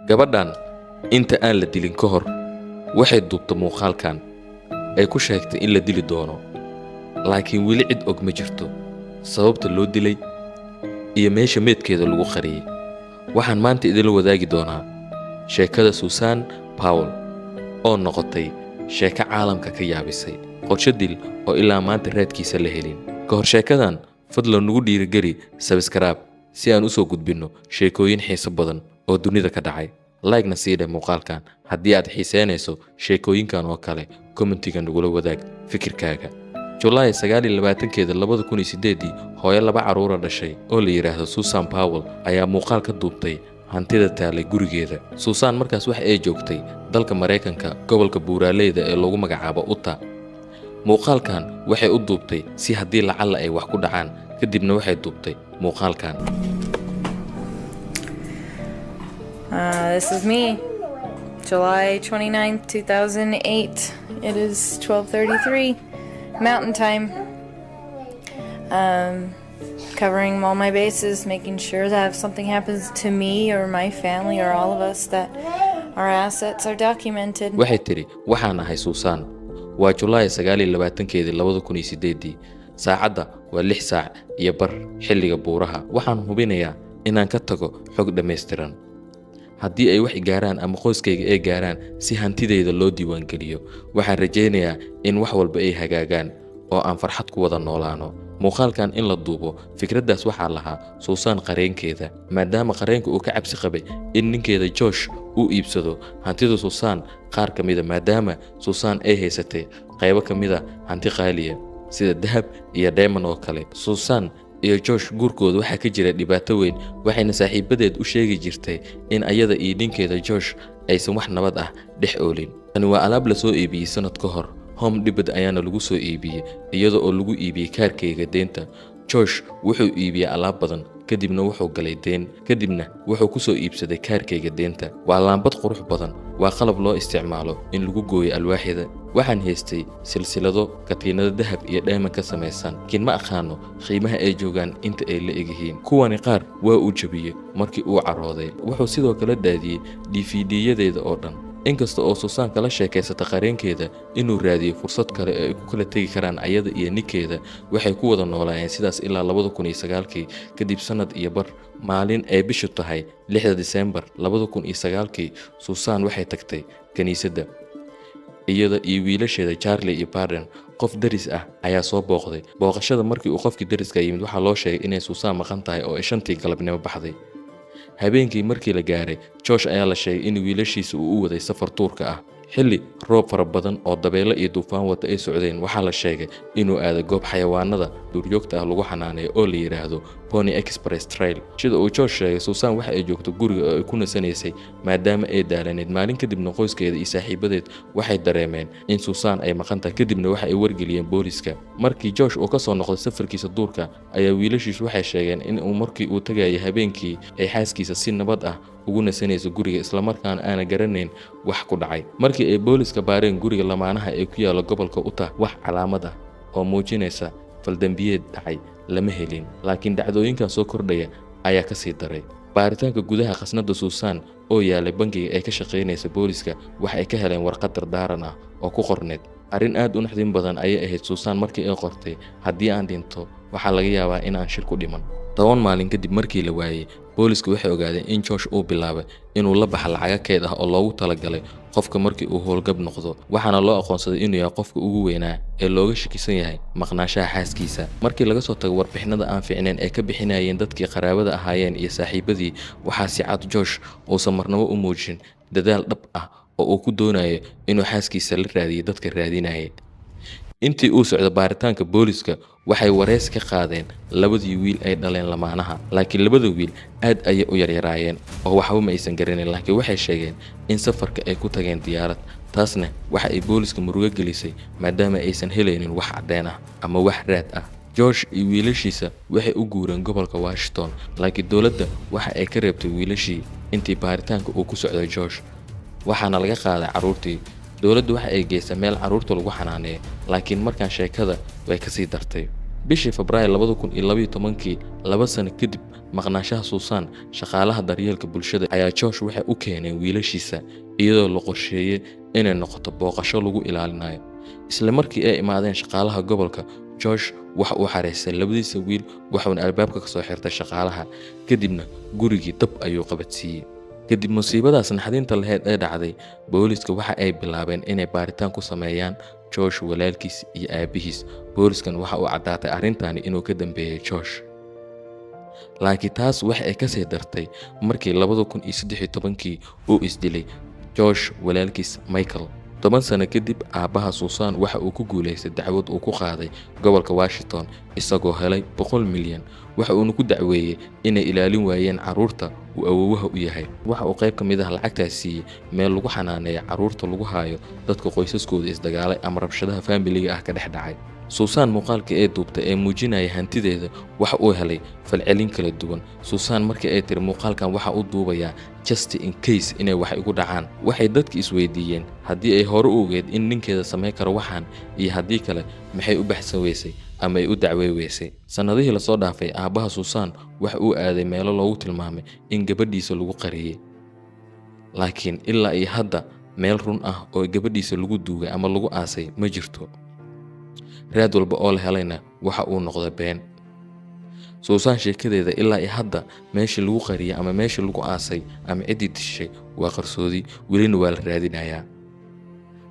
gabadhan inta aan la dilin ka hor waxay duubtay muuqaalkan ay ku sheegtay in la dili doono laakiin weli cid og ma jirto sababta loo dilay iyo meesha meedkeeda lagu qariyay waxaan maanta idin wadaagi doonaa sheekada Susan Powell oo noqotay sheeko caalamka ka yaabisay qorshe dil oo ilaa maanta raadkiisa la helin ka hor sheekadan fadlan nagu dhiirigeli subscribe si aan u soo gudbino sheekooyin xiiso badan oo dunida ka dhacay like na sii dheh muuqaalkan haddii aad xiiseynayso sheekooyinkan oo kale commentiga nagula wadaag fikirkaaga July 29keeda 2008 hooyo laba caruur dhashay oo la yiraahdo Susan Powell ayaa muuqaal ka duubtay hantida taalay gurigeeda Susan markaas wax ay joogtay dalka Mareykanka gobolka Buuraleyda ee lagu magacaabo Utah muuqaalkan waxay u duubtay si haddii lacala ay wax ku dhacaan kadibna waxay duubtay muuqaalkan This is me, July 29th, 2008. It is 12:33 Mountain Time. Covering all my bases, making sure that if something happens to me or my family or all of us, that our assets are documented. waxay tiri waxaan ahay Susan waa July 29keeda 2008 saacada waa 6 saac iyo bar xilliga buuraha waxaan hubinayaa inaan ka tago xog dhameystiran haddii ay wax gaaraan ama qoyskayga ay gaaraan si hantideyda loo diiwaan geliyo waxaan rajaynayaa in wax walba ay hagaagaan oo aan farxad ku wada noolaano muuqaalkan in la duubo fikradaas waxaa lahaa Susan qareenkeeda maadaama qareenku uu ka cabsi qabay in ninkeeda Josh uu iibsado hantida Susan qaar kamida maadaama Susan ay haysatay qaybo kamida hanti qaaliya sida dahab iyo diamond oo kale Susan iyo Josh guurkooda waxa ka jira dhibaato weyn waxayna saaxiibadeed u sheegi jirtay in ayada iyo ninkeeda Josh aysan wax nabad ah dhex oolin tani waa alaab la soo iibiyay sanad ka hor Home Depot ayaana lagu soo iibiyay iyada oo lagu iibiyay kaarkeyga deenta Josh wuxuu iibiyay alaab badan kadibna wuxuu galay deen kadibna wuxuu ku soo iibsaday kaarkeyga deenta waa laambad qurux badan waa qalab loo isticmaalo in lagu gooyo alwaaxyada waxaan haystay silsilado katiinada dahab iyo diamond ka samaysan kin ma aqaano qiimaha ay joogan inta ay la eegyihiin kuwani qaar waa uu jabiyay markii uu carooday wuxuu sidoo kale daadiyay DVD-yadeeda oo dhan inkasta oo Susan kala sheekaysata qareenkeeda inuu raadiyo fursad kale ay ku kala tagi karaan ayada iyo ninkeeda waxay ku wada noolaayeen sidaas ilaa 2009kii kadib sanad iyo bar maalin ay bishu tahay 6 December 2009kii Susan waxay tagtay kaniisadda iyada iyo wiilasheeda Charlie iyo Barden qof daris ah ayaa soo booqday booqashada markii uu qofkii dariska yimid waxa loo sheegay inay Susan maqan tahay oo ay 5tii galabnimo baxday habeenkii markii la gaaray Josh ayaa la sheegay in wiilashiisa uu u waday safar tuurka ah xilli roob fara badan oo dabeelo iyo duufaan wata ay socdeen waxaa la sheegay inuu aado goob xayawaanada duurjoogta ah lagu xanaaneeyo oo la yiraahdo Pony Express Trail sida uu Josh sheegay Susan waxa ay joogto guriga oo ay ku nasanaysay maadaama ay daalaneed maalin kadibna qoyskeeda iyo saaxiibadeed waxay dareemeen in Susan ay maqan tahay kadibna waxa ay wargeliyeen booliska markii Josh uu ka soo noqday safarkiisa duurka ayaa wiilashiisu waxay sheegeen in uu markii uu tagayay habeenkii ay xaaskiisa si nabad ah ugu nasanayso guriga isla markaana aan garanayn wax ku dhacay markii ay booliska baareen guriga lamaanaha ee ku yaala gobolka Utah wax calaamad ah oo muujinaysa faldambiyeed dhacay lama helin laakiin dhacdooyinkan soo kordhaya ayaa ka sii daray baaritaanka gudaha khasnada Susan oo yaalay bangiga ay ka shaqeynaysa booliska waxa ay ka heleen warqad dardaaran ah oo ku qorneed arrin aad u naxdin badan ayay ahayd Susan markii ay qortay haddii aan dhinto waxa laga yaabaa in aan shir ku dhiman 10 maalin kadib markii la waayay booliska waxay ogaadeen in Josh uu bilaabay inuu la baxo lacag keed ah oo loogu talagalay qofka markii uu howlgab noqdo waxaana loo aqoonsaday inuu yahay qofka ugu weynaa ee looga shakisan yahay maqnaanshaha xaaskiisa markii laga soo tago warbixinada aan fiicneen ee ka bixinayeen dadkii qaraabada ahaayeen iyo saaxiibadii waxaa si cad Josh uusan marnabo u muujin dadaal dhab ah oo uu ku doonayo inuu xaaskiisa la raadiyo dadka raadinayay intii uu socdo baaritaanka booliska waxay wareys ka qaadeen labadii wiil ay dhaleen lamaanaha laakiin labada wiil aad ayay u yaryaraayeen oo waxba ma aysan garanin laakiin waxay sheegeen in safarka ay ku tageen diyaarad taasna waxa ay booliska murugo gelisay maadaama aysan helaynin wax cadeen ah ama wax raad ah Josh iyo wiilashiisa waxay u guureen gobolka Washington laakiin dawladda waxa ay ka reebtay wiilashii intii baaritaanka uu ku socday Josh waxaana laga qaaday caruurtii dawladdu waxa ay geysay meel caruurta lagu xanaaneeyo laakiin markaan sheekada way ka sii dartay bishii Febraayo 2012 laba sano kadib maqnaanshaha Susan, shaqaalaha daryeelka bulshada ayaa Josh waxa u keenay wiilashiisa iyadoo la qorsheeyay inay noqoto booqasho lagu ilaalinayo. Isla markii ay imaadeen shaqaalaha gobolka, Josh waxa uu xareystay labadiisa wiil waxaana albaabka ka soo xirtay shaqaalaha, kadibna gurigii dab ayuu qabadsiiyay. kadib musiibadaas naxdinta lahayd ee dhacday, booliska waxa ay bilaabeen inay baaritaan ku sameeyaan Josh walaalkiis iyo aabihiis. Booliskan waxa uu caddaatay arrintani inuu ka dambeeyay Josh. laakiin taas waxa ay ka sii dartay markii 2013 uu isdilay Josh walaalkiis Michael. 10 sano kadib, aabaha Susan waxa uu ku guuleystay dacwad uu ku qaaday gobolka Washington isagoo helay 100 milyan. waxa uu ku dacweeyay inay ilaalin waayeen caruurta uu awoowaha u yahay. waxa uu qayb ka mid ah lacagtaas siiyay meel lagu xanaaneeyo caruurta lagu haayo dadka qoysaskooda isdagaalay ama rabshadaha faamiliga ah ka dhex dhacay. Susan muuqaalka ee duubtay ee muujinaya hantideeda waxa uu helay falcelin kala duwan. Susan markii ay tiri muuqaalkan waxa uu duubayaa just in case inay wax igu dhacaan, waxay dadka isweydiiyeen haddii ay hore u ogeed in ninkeeda sameyn karo waxaan iyo haddii kale maxay u baxsan weysay ama ay u dacwey weysay. Sanadihii la soo dhaafay, aabaha Susan waxa uu aaday meelo loogu tilmaamay in gabadhiisa lagu qariyay, laakiin ilaa iyo hadda meel run ah oo gabadhiisa lagu duugay ama lagu aasay ma jirto. raad walba oo la helayna waxa uu noqday been. Susan sheekadeeda ilaa iyo hadda meeshii lagu qariyay ama meeshii lagu aasay ama cidii dishay waa qarsoodi, welina waa la raadinayaa.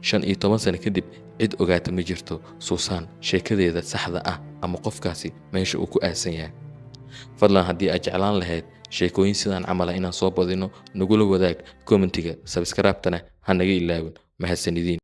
15 sano kadib, cid ogaata ma jirto Susan sheekadeeda saxda ah ama qofkaasi meesha uu ku aasan yahay. fadlan haddii aad jeclaan lahayd sheekooyin sidaan camal ah inaan soo badino, nagula wadaag commentiga, subscribe-tana ha naga ilaawin. mahadsanidin.